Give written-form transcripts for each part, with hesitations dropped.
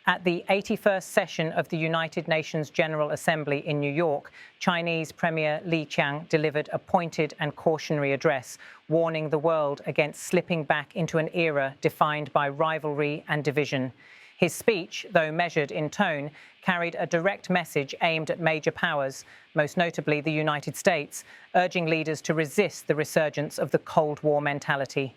At the 81st session of the United Nations General Assembly in New York, Chinese Premier Li Qiang delivered a pointed and cautionary address, warning the world against slipping back into an era defined by rivalry and division. His speech, though measured in tone, carried a direct message aimed at major powers, most notably the United States, urging leaders to resist the resurgence of the Cold War mentality.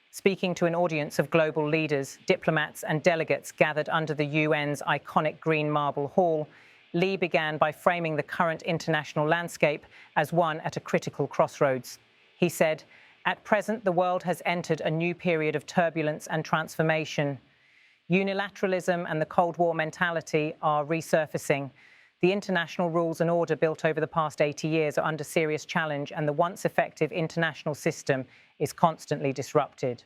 Speaking to an audience of global leaders, diplomats and delegates gathered under the UN's iconic green marble hall, Li began by framing the current international landscape as one at a critical crossroads. He said, "At present, the world has entered a new period of turbulence and transformation. Unilateralism and the Cold War mentality are resurfacing. The international rules and order built over the past 80 years are under serious challenge, and the once effective international system is constantly disrupted."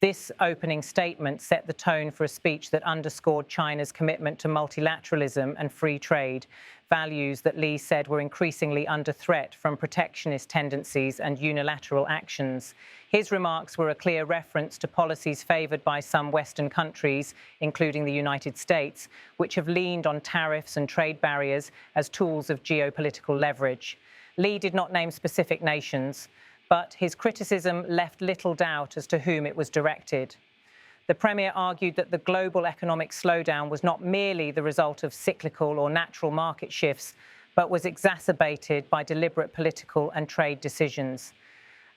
This opening statement set the tone for a speech that underscored China's commitment to multilateralism and free trade, values that Li said were increasingly under threat from protectionist tendencies and unilateral actions. His remarks were a clear reference to policies favoured by some Western countries, including the United States, which have leaned on tariffs and trade barriers as tools of geopolitical leverage. Li did not name specific nations, but his criticism left little doubt as to whom it was directed. The Premier argued that the global economic slowdown was not merely the result of cyclical or natural market shifts, but was exacerbated by deliberate political and trade decisions.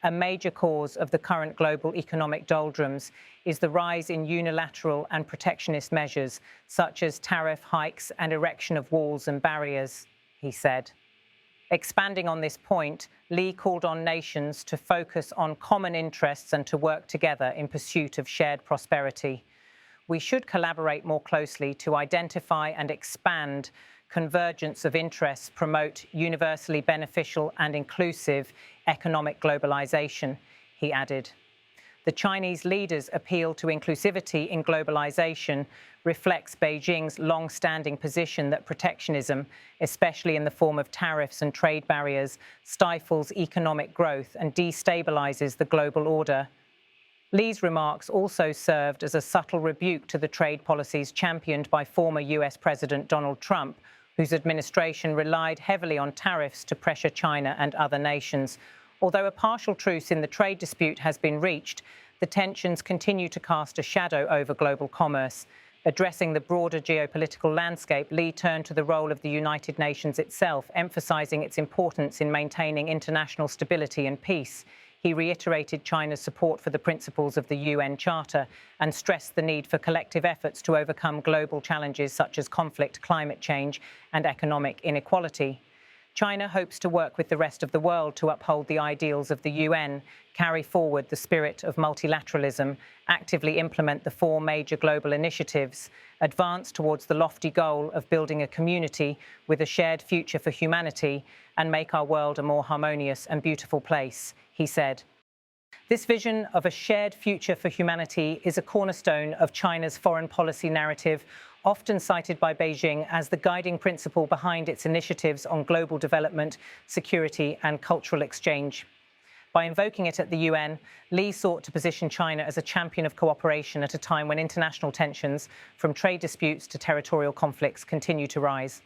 A major cause of the current global economic doldrums is the rise in unilateral and protectionist measures, such as tariff hikes and erection of walls and barriers, he said. Expanding on this point, Li called on nations to focus on common interests and to work together in pursuit of shared prosperity. We should collaborate more closely to identify and expand convergence of interests, promote universally beneficial and inclusive economic globalization, he added. The Chinese leaders' appeal to inclusivity in globalization reflects Beijing's long-standing position that protectionism, especially in the form of tariffs and trade barriers, stifles economic growth and destabilizes the global order. Li's remarks also served as a subtle rebuke to the trade policies championed by former US President Donald Trump, whose administration relied heavily on tariffs to pressure China and other nations. Although a partial truce in the trade dispute has been reached, the tensions continue to cast a shadow over global commerce. Addressing the broader geopolitical landscape, Li turned to the role of the United Nations itself, emphasizing its importance in maintaining international stability and peace. He reiterated China's support for the principles of the UN Charter and stressed the need for collective efforts to overcome global challenges such as conflict, climate change, and economic inequality. China hopes to work with the rest of the world to uphold the ideals of the UN, carry forward the spirit of multilateralism, actively implement the 4 major global initiatives, advance towards the lofty goal of building a community with a shared future for humanity, and make our world a more harmonious and beautiful place, he said. This vision of a shared future for humanity is a cornerstone of China's foreign policy narrative, often cited by Beijing as the guiding principle behind its initiatives on global development, security, and cultural exchange. By invoking it at the UN, Li sought to position China as a champion of cooperation at a time when international tensions, from trade disputes to territorial conflicts, continue to rise.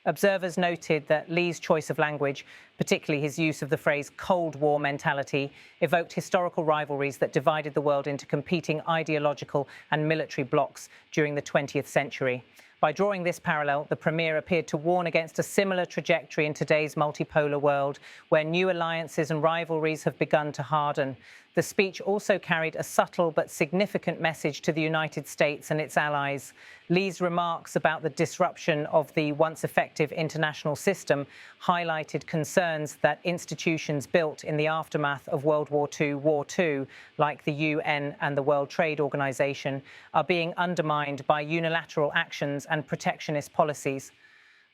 Observers noted that Li's choice of language, particularly his use of the phrase Cold War mentality, evoked historical rivalries that divided the world into competing ideological and military blocs during the 20th century. By drawing this parallel, the Premier appeared to warn against a similar trajectory in today's multipolar world, where new alliances and rivalries have begun to harden. The speech also carried a subtle but significant message to the United States and its allies. Li's remarks about the disruption of the once effective international system highlighted concerns that institutions built in the aftermath of World War II, like the UN and the World Trade Organization, are being undermined by unilateral actions and protectionist policies.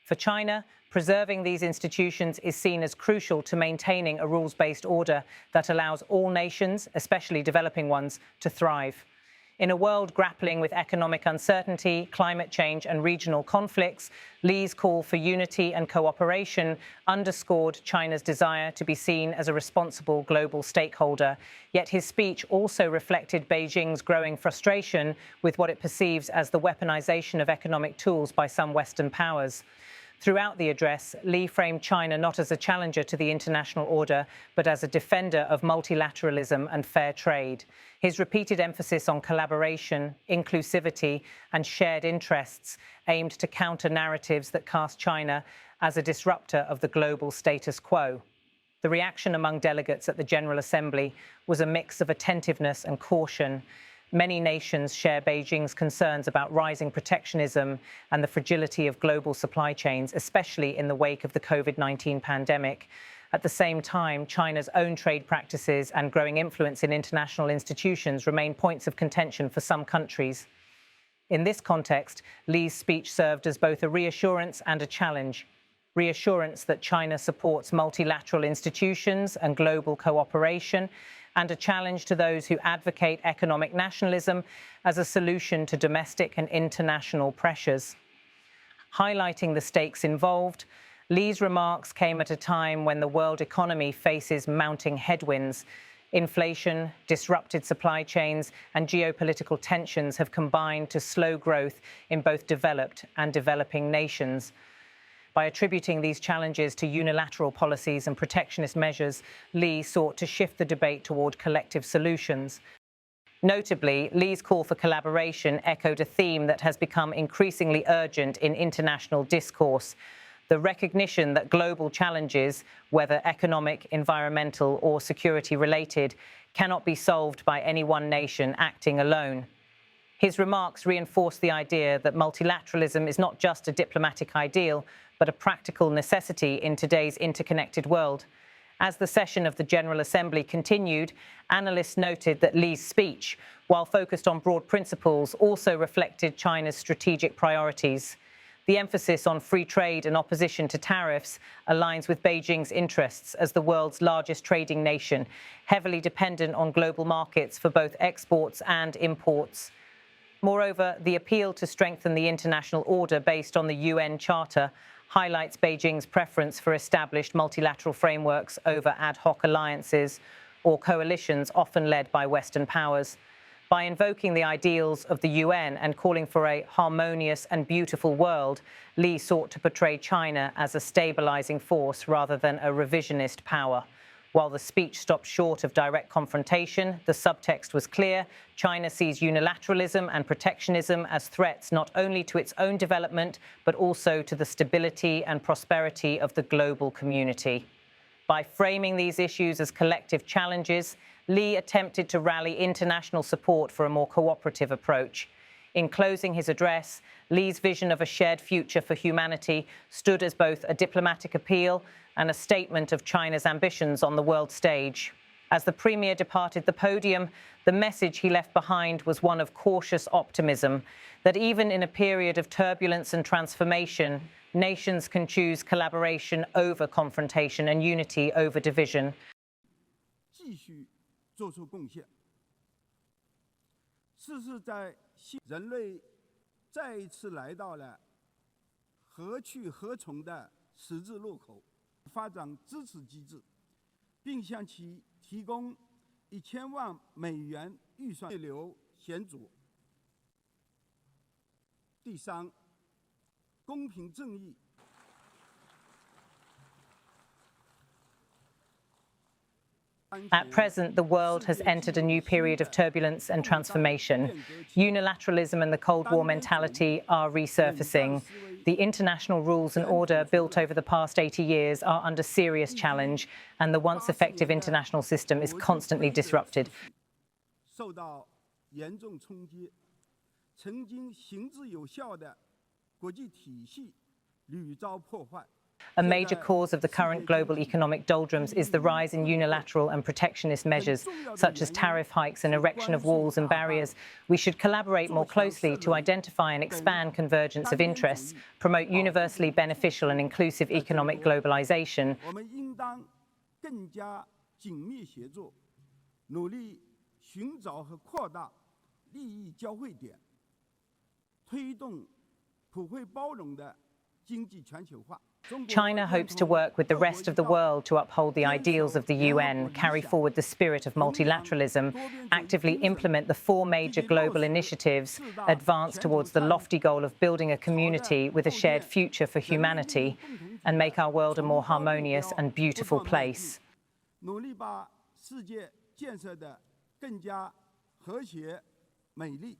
For China, preserving these institutions is seen as crucial to maintaining a rules-based order that allows all nations, especially developing ones, to thrive. In a world grappling with economic uncertainty, climate change and regional conflicts, Li's call for unity and cooperation underscored China's desire to be seen as a responsible global stakeholder. Yet his speech also reflected Beijing's growing frustration with what it perceives as the weaponization of economic tools by some Western powers. Throughout the address, Li framed China not as a challenger to the international order, but as a defender of multilateralism and fair trade. His repeated emphasis on collaboration, inclusivity, and shared interests aimed to counter narratives that cast China as a disruptor of the global status quo. The reaction among delegates at the General Assembly was a mix of attentiveness and caution. Many nations share Beijing's concerns about rising protectionism and the fragility of global supply chains, especially in the wake of the COVID-19 pandemic. At the same time, China's own trade practices and growing influence in international institutions remain points of contention for some countries. In this context, Li's speech served as both a reassurance and a challenge. Reassurance that China supports multilateral institutions and global cooperation, and a challenge to those who advocate economic nationalism as a solution to domestic and international pressures. Highlighting the stakes involved, Li's remarks came at a time when the world economy faces mounting headwinds. Inflation, disrupted supply chains, and geopolitical tensions have combined to slow growth in both developed and developing nations. By attributing these challenges to unilateral policies and protectionist measures, Li sought to shift the debate toward collective solutions. Notably, Li's call for collaboration echoed a theme that has become increasingly urgent in international discourse: the recognition that global challenges, whether economic, environmental, or security-related, cannot be solved by any one nation acting alone. His remarks reinforced the idea that multilateralism is not just a diplomatic ideal, but a practical necessity in today's interconnected world. As the session of the General Assembly continued, analysts noted that Li's speech, while focused on broad principles, also reflected China's strategic priorities. The emphasis on free trade and opposition to tariffs aligns with Beijing's interests as the world's largest trading nation, heavily dependent on global markets for both exports and imports. Moreover, the appeal to strengthen the international order based on the UN Charter highlights Beijing's preference for established multilateral frameworks over ad hoc alliances or coalitions often led by Western powers. By invoking the ideals of the UN and calling for a harmonious and beautiful world, Li sought to portray China as a stabilizing force rather than a revisionist power. While the speech stopped short of direct confrontation, the subtext was clear. China sees unilateralism and protectionism as threats not only to its own development, but also to the stability and prosperity of the global community. By framing these issues as collective challenges, Li attempted to rally international support for a more cooperative approach. In closing his address, Li's vision of a shared future for humanity stood as both a diplomatic appeal and a statement of China's ambitions on the world stage. As the Premier departed the podium, the message he left behind was one of cautious optimism, that even in a period of turbulence and transformation, nations can choose collaboration over confrontation and unity over division. 继续做出贡献，这是在人类再一次来到了何去何从的十字路口，发展支持机制，并向其提供1000万美元预算，血流险阻。第三，公平正义。 At present, the world has entered a new period of turbulence and transformation. Unilateralism and the Cold War mentality are resurfacing. The international rules and order built over the past 80 years are under serious challenge, and the once effective international system is constantly disrupted. 受到严重冲击，曾经行之有效的国际体系屡遭破坏。 A major cause of the current global economic doldrums is the rise in unilateral and protectionist measures, such as tariff hikes and erection of walls and barriers. We should collaborate more closely to identify and expand convergence of interests, promote universally beneficial and inclusive economic globalization. 我们应当更加紧密协作，努力寻找和扩大利益交汇点，推动普惠包容的经济全球化。 China hopes to work with the rest of the world to uphold the ideals of the UN, carry forward the spirit of multilateralism, actively implement the 4 major global initiatives, advance towards the lofty goal of building a community with a shared future for humanity, and make our world a more harmonious and beautiful place. 努力把世界建设得更加和谐美丽。